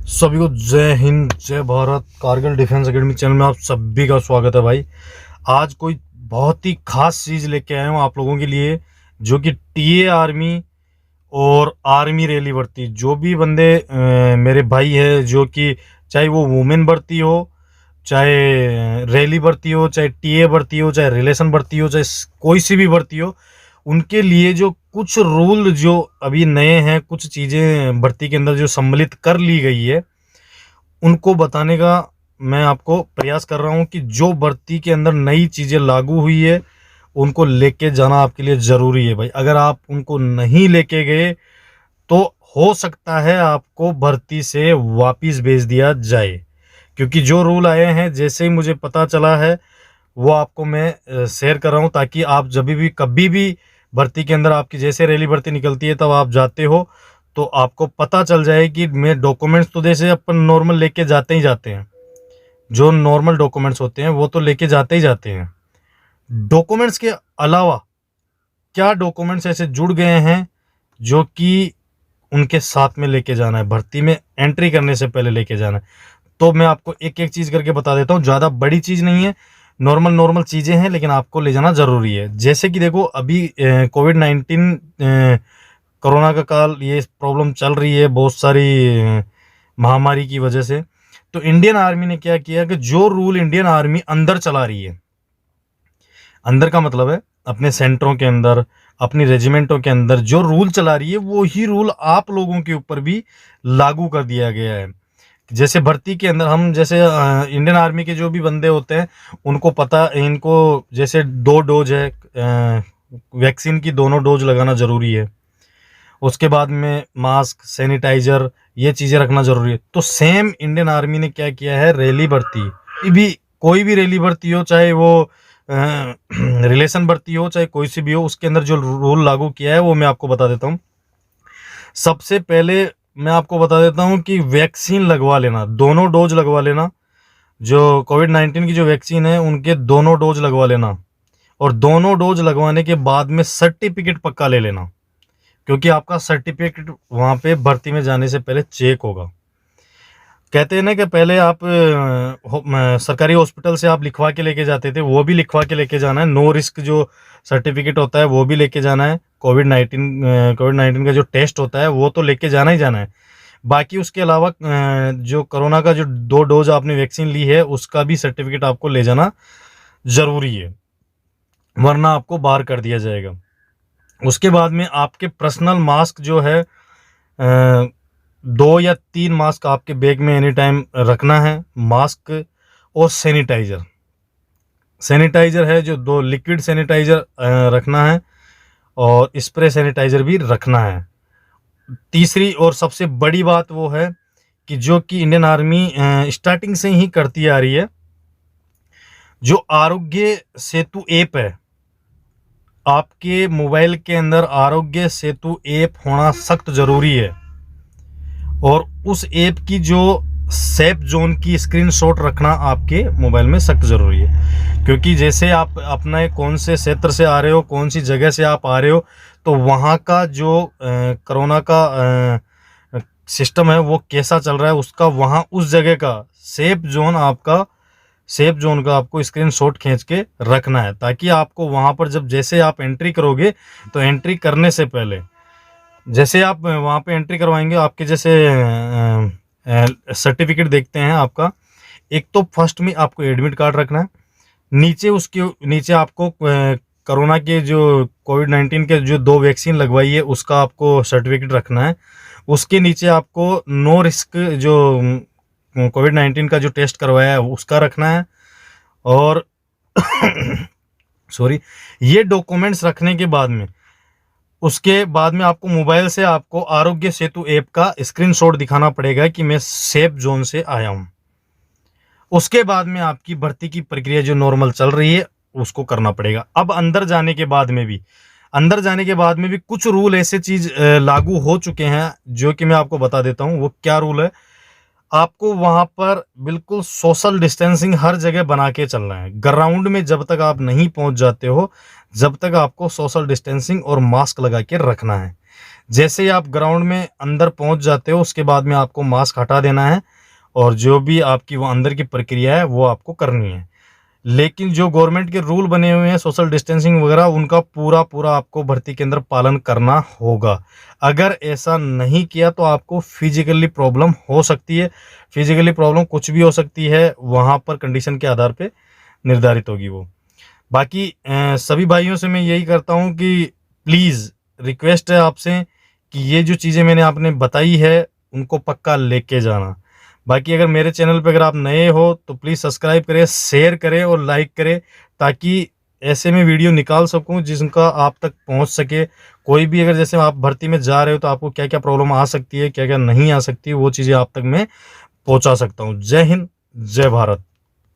सभी को जय हिंद, जय Bharat. Kargil defence academy channel में आप सभी का स्वागत है भाई। आज कोई बहुत ही खास चीज़ लेके आया हूँ आप लोगों के लिए, जो कि टीए आर्मी और आर्मी रैली भर्ती, जो भी बंदे मेरे भाई है, जो कि चाहे वो वुमेन भर्ती हो, चाहे रैली भर्ती हो, चाहे टीए भर्ती हो, चाहे रिलेशन भर्ती हो, चाहे कोई सी भी भर्ती हो, उनके लिए जो कुछ रूल जो अभी नए हैं, कुछ चीज़ें भर्ती के अंदर जो सम्मिलित कर ली गई है, उनको बताने का मैं आपको प्रयास कर रहा हूं कि जो भर्ती के अंदर नई चीज़ें लागू हुई है उनको लेके जाना आपके लिए ज़रूरी है भाई। अगर आप उनको नहीं लेके गए तो हो सकता है आपको भर्ती से वापस भेज दिया जाए, क्योंकि जो रूल आए हैं जैसे ही मुझे पता चला है वो आपको मैं शेयर कर रहा हूं, ताकि आप जब भी कभी भी भर्ती के अंदर आपकी जैसे रैली भर्ती निकलती है तब आप जाते हो तो आपको पता चल जाए कि मैं डॉक्यूमेंट्स तो जैसे अपन नॉर्मल लेके जाते ही जाते हैं, जो नॉर्मल डॉक्यूमेंट्स होते हैं वो तो लेके जाते ही जाते हैं। डॉक्यूमेंट्स के अलावा क्या डॉक्यूमेंट्स ऐसे जुड़ गए हैं जो कि उनके साथ में लेके जाना है, भर्ती में एंट्री करने से पहले लेके जाना है, तो मैं आपको एक एक चीज़ करके बता देता हूँ। ज़्यादा बड़ी चीज़ नहीं है, नॉर्मल नॉर्मल चीज़ें हैं, लेकिन आपको ले जाना ज़रूरी है। जैसे कि देखो, अभी कोविड-19 कोरोना का काल, ये प्रॉब्लम चल रही है बहुत सारी महामारी की वजह से। तो इंडियन आर्मी ने क्या किया कि जो रूल इंडियन आर्मी अंदर चला रही है, अंदर का मतलब है अपने सेंटरों के अंदर, अपनी रेजिमेंटों के अंदर जो रूल चला रही है, वो ही रूल आप लोगों के ऊपर भी लागू कर दिया गया है। जैसे भर्ती के अंदर हम जैसे इंडियन आर्मी के जो भी बंदे होते हैं उनको पता, इनको जैसे 2 डोज है, वैक्सीन की दोनों डोज लगाना ज़रूरी है। उसके बाद में मास्क, सैनिटाइजर, ये चीज़ें रखना ज़रूरी है। तो सेम इंडियन आर्मी ने क्या किया है, रैली भर्ती भी, कोई भी रैली भर्ती हो, चाहे वो रिलेशन भर्ती हो, चाहे कोई सी भी हो, उसके अंदर जो रूल लागू किया है वो मैं आपको बता देता हूँ। सबसे पहले मैं आपको बता देता हूँ कि वैक्सीन लगवा लेना, दोनों डोज लगवा लेना। जो कोविड-19 की जो वैक्सीन है उनके दोनों डोज लगवा लेना, और दोनों डोज लगवाने के बाद में सर्टिफिकेट पक्का ले लेना, क्योंकि आपका सर्टिफिकेट वहाँ पे भर्ती में जाने से पहले चेक होगा। कहते हैं ना कि पहले आप सरकारी हॉस्पिटल से आप लिखवा के लेके जाते थे, वो भी लिखवा के लेके जाना है। नो रिस्क जो सर्टिफिकेट होता है वो भी लेके जाना है। कोविड-19 का जो टेस्ट होता है वो तो लेके जाना ही जाना है। बाकी उसके अलावा जो कोरोना का जो 2 डोज आपने वैक्सीन ली है उसका भी सर्टिफिकेट आपको ले जाना ज़रूरी है, वरना आपको बाहर कर दिया जाएगा। उसके बाद में आपके पर्सनल मास्क जो है, 2 या 3 मास्क आपके बैग में एनी टाइम रखना है। मास्क और सैनिटाइज़र, सैनिटाइज़र है जो 2 लिक्विड सैनिटाइज़र रखना है, और स्प्रे सैनिटाइज़र भी रखना है। तीसरी और सबसे बड़ी बात वो है कि जो कि इंडियन आर्मी स्टार्टिंग से ही करती आ रही है, जो आरोग्य सेतु ऐप है, आपके मोबाइल के अंदर आरोग्य सेतु ऐप होना सख्त ज़रूरी है, और उस ऐप की जो सेफ जोन की स्क्रीनशॉट रखना आपके मोबाइल में सख्त ज़रूरी है। क्योंकि जैसे आप अपना कौन से क्षेत्र से आ रहे हो, कौन सी जगह से आप आ रहे हो, तो वहाँ का जो कोरोना का सिस्टम है वो कैसा चल रहा है, उसका वहाँ उस जगह का सेफ जोन का आपको स्क्रीनशॉट खींच के रखना है, ताकि आपको वहाँ पर जब जैसे आप एंट्री करोगे, तो एंट्री करने से पहले जैसे आप वहाँ पे एंट्री करवाएंगे, आपके जैसे सर्टिफिकेट देखते हैं आपका, एक तो फर्स्ट में आपको एडमिट कार्ड रखना है, नीचे उसके नीचे आपको कोरोना के जो कोविड-19 के जो 2 वैक्सीन लगवाई है उसका आपको सर्टिफिकेट रखना है। उसके नीचे आपको नो रिस्क जो कोविड-19 का जो टेस्ट करवाया है उसका रखना है, और सॉरी, ये डॉक्यूमेंट्स रखने के बाद में, उसके बाद में आपको मोबाइल से आपको आरोग्य सेतु ऐप का स्क्रीनशॉट दिखाना पड़ेगा कि मैं सेफ जोन से आया हूँ। उसके बाद में आपकी भर्ती की प्रक्रिया जो नॉर्मल चल रही है उसको करना पड़ेगा। अब अंदर जाने के बाद में भी कुछ रूल ऐसे चीज़ लागू हो चुके हैं, जो कि मैं आपको बता देता हूँ वो क्या रूल है। आपको वहाँ पर बिल्कुल सोशल डिस्टेंसिंग हर जगह बना के चलना है। ग्राउंड में जब तक आप नहीं पहुँच जाते हो, जब तक आपको सोशल डिस्टेंसिंग और मास्क लगा के रखना है। जैसे ही आप ग्राउंड में अंदर पहुंच जाते हो उसके बाद में आपको मास्क हटा देना है और जो भी आपकी वो अंदर की प्रक्रिया है वो आपको करनी है। लेकिन जो गवर्नमेंट के रूल बने हुए हैं सोशल डिस्टेंसिंग वगैरह, उनका पूरा पूरा आपको भर्ती के अंदर पालन करना होगा। अगर ऐसा नहीं किया तो आपको फिजिकली प्रॉब्लम हो सकती है। फिजिकली प्रॉब्लम कुछ भी हो सकती है, वहाँ पर कंडीशन के आधार पे निर्धारित होगी वो। बाकी सभी भाइयों से मैं यही करता हूँ कि प्लीज़ रिक्वेस्ट है आपसे कि ये जो चीज़ें मैंने आपने बताई है उनको पक्का लेके जाना। बाकी अगर मेरे चैनल पे अगर आप नए हो तो प्लीज़ सब्सक्राइब करें, शेयर करें और लाइक करें, ताकि ऐसे में वीडियो निकाल सकूं जिनका आप तक पहुंच सके। कोई भी अगर जैसे आप भर्ती में जा रहे हो तो आपको क्या क्या प्रॉब्लम आ सकती है, क्या क्या नहीं आ सकती, वो चीज़ें आप तक मैं पहुंचा सकता हूं। जय हिंद, जय भारत।